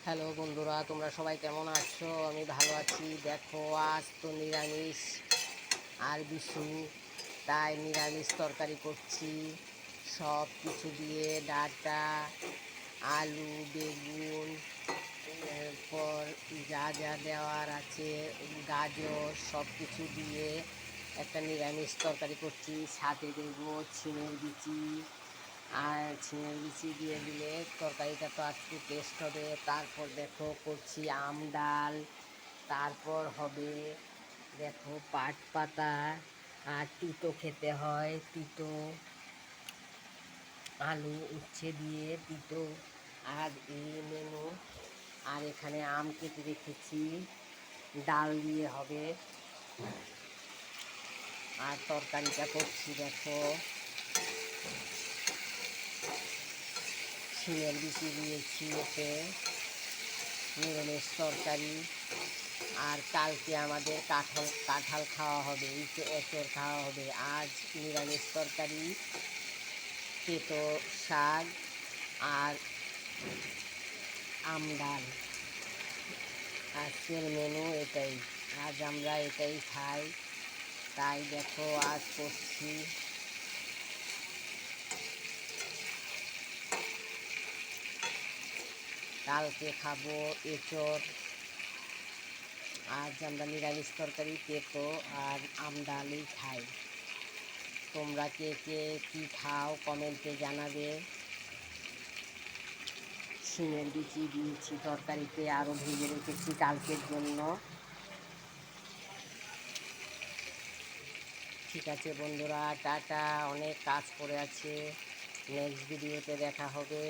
Hello বন্ধুরা, তোমরা সবাই কেমন আছো? আমি ভালো আছি। দেখো, আজ তো নিরামিষ আর বিশু, তাই নিরামিষ তরকারি করছি। সব কিছু দিয়ে ডাঁটা, আলু, বেগুন, এরপর যা যা দেওয়ার আছে, গাজর, সব কিছু দিয়ে একটা নিরামিষ তরকারি করছি। সাথে দেবো ছিমের বিচি, আর ঝিঙের বিচি দিয়ে দিলে তরকারিটা তো আজকে টেস্ট হবে। তারপর দেখো করছি আম ডাল, তারপর হবে দেখো পাট পাতা, আর তিতো খেতে হয়, তিতো আলু উচ্ছে দিয়ে তিতো, আর এই মেনু। আর এখানে আম কেটে রেখেছি, ডাল দিয়ে হবে। আর তরকারিটা করছি দেখো, ঝিঙের বিচি দিয়েছি এতে, নিরামিষ তরকারি। আর কালকে আমাদের কাঁঠাল খাওয়া হবে, এঁচড় খাওয়া হবে। আজ নিরামিষ তরকারি, তেঁতো শাক, আর আম ডাল। আজকের মেনু এটাই, আজ আমরা এটাই খাই। তাই দেখো আজ করছি। কালকে খাবো এঁচড়। আজ আমরা নিরামিষ তরকারি, তেঁতো আর আম ডালই খাই। তোমরা কে কে কী খাও কমেন্টে জানাবে। শিমের বিচি দিয়েছি তরকারিতে, আরও ভেজে রেখেছি কালকের জন্য। ঠিক আছে বন্ধুরা, টাটা। অনেক কাজ পড়ে আছে, নেক্সট ভিডিওতে দেখা হবে।